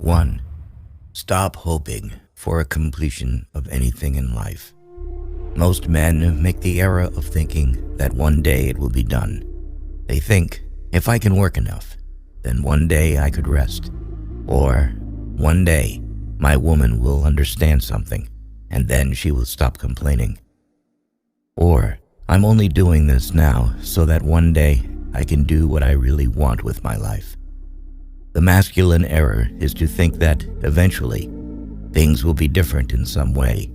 1. Stop hoping for a completion of anything in life. Most men make the error of thinking that one day it will be done. They think, if I can work enough, then one day I could rest. Or, one day, my woman will understand something, and then she will stop complaining. Or, I'm only doing this now so that one day I can do what I really want with my life. The masculine error is to think that, eventually, things will be different in some way.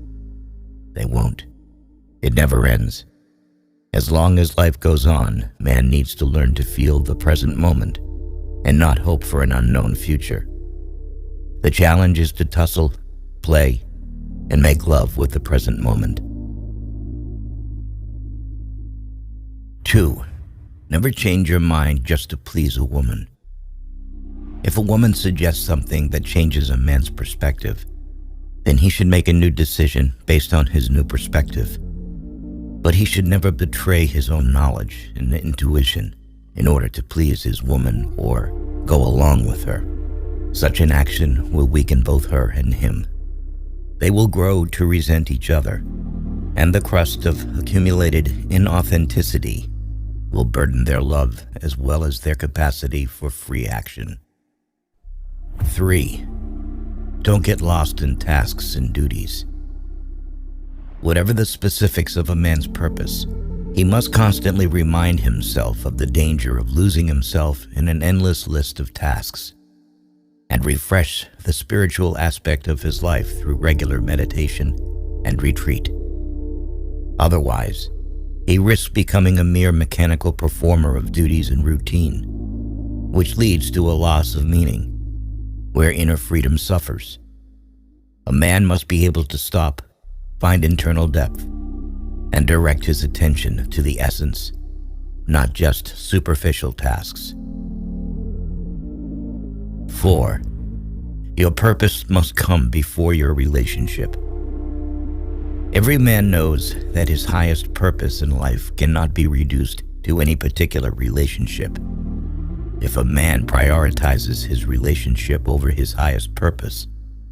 They won't. It never ends. As long as life goes on, man needs to learn to feel the present moment and not hope for an unknown future. The challenge is to tussle, play, and make love with the present moment. 2. Never change your mind just to please a woman. If a woman suggests something that changes a man's perspective, then he should make a new decision based on his new perspective. But he should never betray his own knowledge and intuition in order to please his woman or go along with her. Such an action will weaken both her and him. They will grow to resent each other, and the crust of accumulated inauthenticity will burden their love as well as their capacity for free action. 3. Don't get lost in tasks and duties. Whatever the specifics of a man's purpose, he must constantly remind himself of the danger of losing himself in an endless list of tasks, and refresh the spiritual aspect of his life through regular meditation and retreat. Otherwise, he risks becoming a mere mechanical performer of duties and routine, which leads to a loss of meaning, where inner freedom suffers. A man must be able to stop, find internal depth, and direct his attention to the essence, not just superficial tasks. 4. Your purpose must come before your relationship. Every man knows that his highest purpose in life cannot be reduced to any particular relationship. If a man prioritizes his relationship over his highest purpose,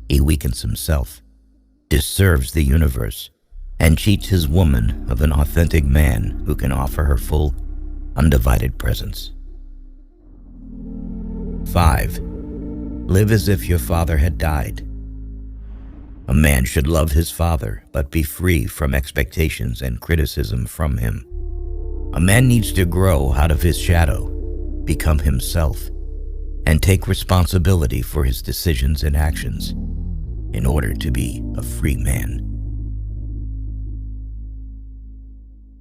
he weakens himself, disserves the universe, and cheats his woman of an authentic man who can offer her full, undivided presence. 5. Live as if your father had died. A man should love his father, but be free from expectations and criticism from him. A man needs to grow out of his shadow, become himself, and take responsibility for his decisions and actions in order to be a free man.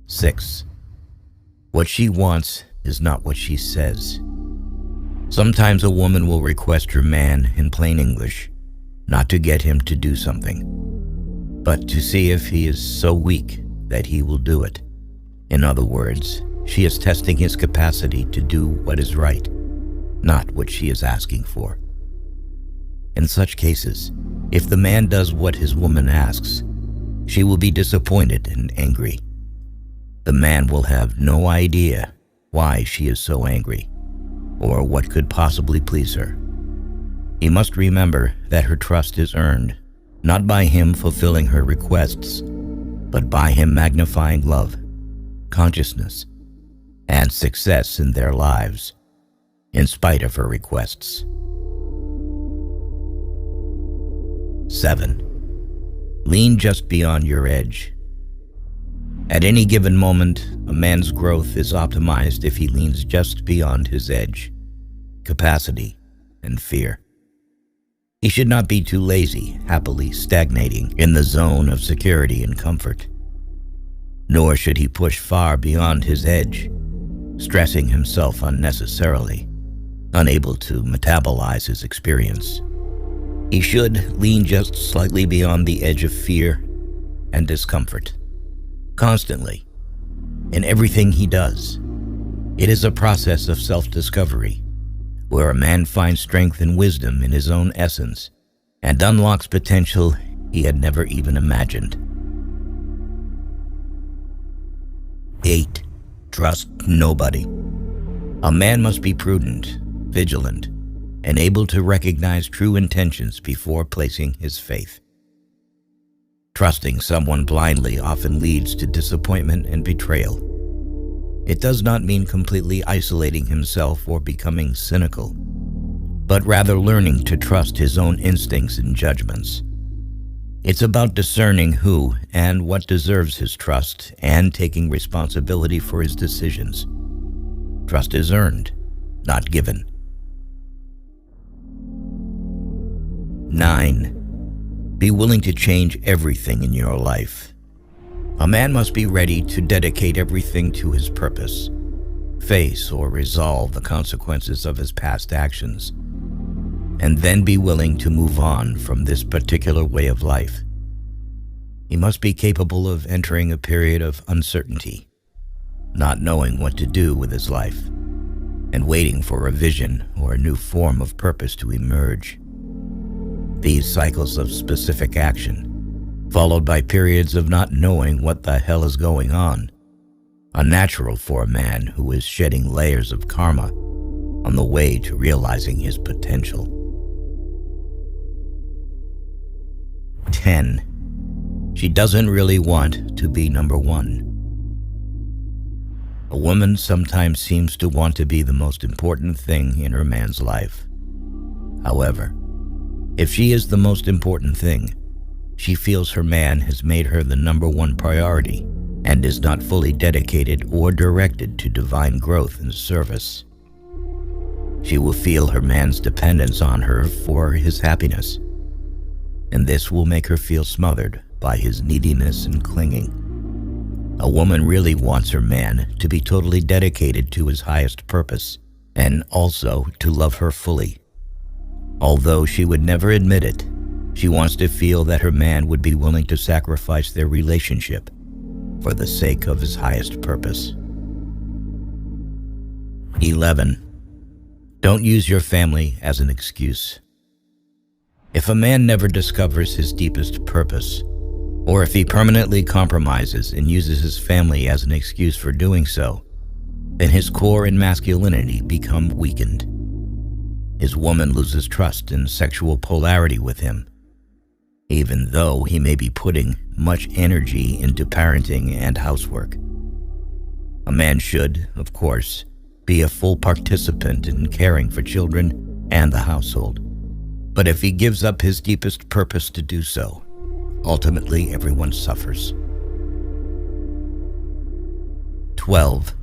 6. What she wants is not what she says. Sometimes a woman will request her man in plain English, not to get him to do something, but to see if he is so weak that he will do it. In other words, she is testing his capacity to do what is right, not what she is asking for. In such cases, if the man does what his woman asks, she will be disappointed and angry. The man will have no idea why she is so angry, or what could possibly please her. He must remember that her trust is earned, not by him fulfilling her requests, but by him magnifying love, consciousness, and success in their lives, in spite of her requests. 7. Lean just beyond your edge. At any given moment, a man's growth is optimized if he leans just beyond his edge, capacity, and fear. He should not be too lazy, happily stagnating in the zone of security and comfort. Nor should he push far beyond his edge, stressing himself unnecessarily, unable to metabolize his experience. He should lean just slightly beyond the edge of fear and discomfort, constantly, in everything he does. It is a process of self-discovery, where a man finds strength and wisdom in his own essence and unlocks potential he had never even imagined. 8. Trust nobody. A man must be prudent, vigilant, and able to recognize true intentions before placing his faith. Trusting someone blindly often leads to disappointment and betrayal. It does not mean completely isolating himself or becoming cynical, but rather learning to trust his own instincts and judgments. It's about discerning who and what deserves his trust and taking responsibility for his decisions. Trust is earned, not given. 9. Be willing to change everything in your life. A man must be ready to dedicate everything to his purpose, face or resolve the consequences of his past actions, and then be willing to move on from this particular way of life. He must be capable of entering a period of uncertainty, not knowing what to do with his life, and waiting for a vision or a new form of purpose to emerge. These cycles of specific action, followed by periods of not knowing what the hell is going on, are natural for a man who is shedding layers of karma on the way to realizing his potential. 10. She doesn't really want to be number one. A woman sometimes seems to want to be the most important thing in her man's life. However, if she is the most important thing, she feels her man has made her the number one priority and is not fully dedicated or directed to divine growth and service. She will feel her man's dependence on her for his happiness, and this will make her feel smothered by his neediness and clinging. A woman really wants her man to be totally dedicated to his highest purpose and also to love her fully. Although she would never admit it, she wants to feel that her man would be willing to sacrifice their relationship for the sake of his highest purpose. 11. Don't use your family as an excuse. If a man never discovers his deepest purpose, or if he permanently compromises and uses his family as an excuse for doing so, then his core and masculinity become weakened. His woman loses trust and sexual polarity with him, even though he may be putting much energy into parenting and housework. A man should, of course, be a full participant in caring for children and the household. But if he gives up his deepest purpose to do so, ultimately everyone suffers. 12.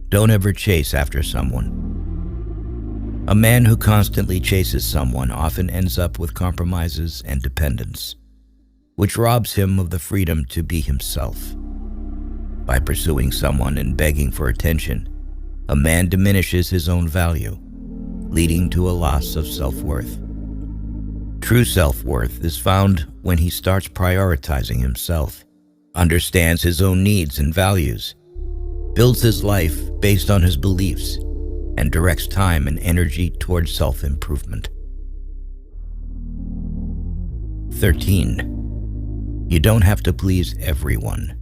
Don't ever chase after someone. A man who constantly chases someone often ends up with compromises and dependence, which robs him of the freedom to be himself. By pursuing someone and begging for attention, a man diminishes his own value, leading to a loss of self-worth. True self-worth is found when he starts prioritizing himself, understands his own needs and values, builds his life based on his beliefs, and directs time and energy towards self-improvement. 13. You don't have to please everyone.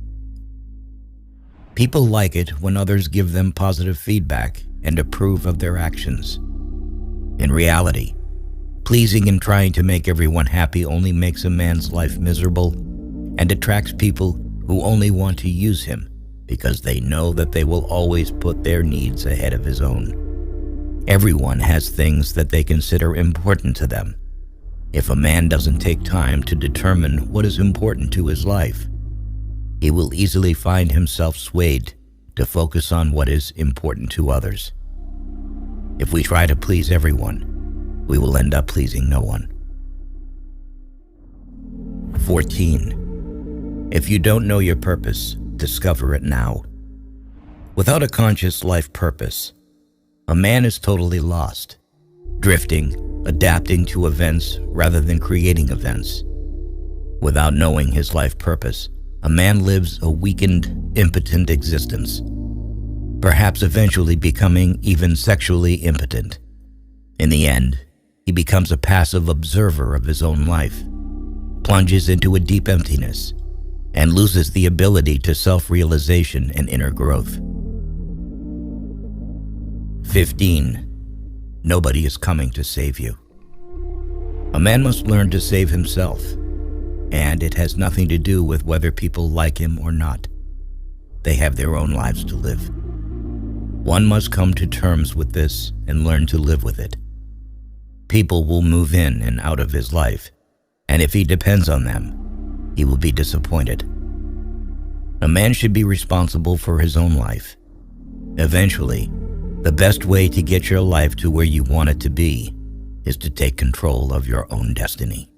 People like it when others give them positive feedback and approve of their actions. In reality, pleasing and trying to make everyone happy only makes a man's life miserable and attracts people who only want to use him because they know that they will always put their needs ahead of his own. Everyone has things that they consider important to them. If a man doesn't take time to determine what is important to his life, he will easily find himself swayed to focus on what is important to others. If we try to please everyone, we will end up pleasing no one. 14. If you don't know your purpose, discover it now. Without a conscious life purpose, a man is totally lost, drifting, adapting to events rather than creating events. Without knowing his life purpose, a man lives a weakened, impotent existence, perhaps eventually becoming even sexually impotent. In the end, he becomes a passive observer of his own life, plunges into a deep emptiness, and loses the ability to self-realization and inner growth. 15. Nobody is coming to save you. A man must learn to save himself, and it has nothing to do with whether people like him or not. They have their own lives to live. One must come to terms with this and learn to live with it. People will move in and out of his life, and if he depends on them, he will be disappointed. A man should be responsible for his own life. Eventually, the best way to get your life to where you want it to be is to take control of your own destiny.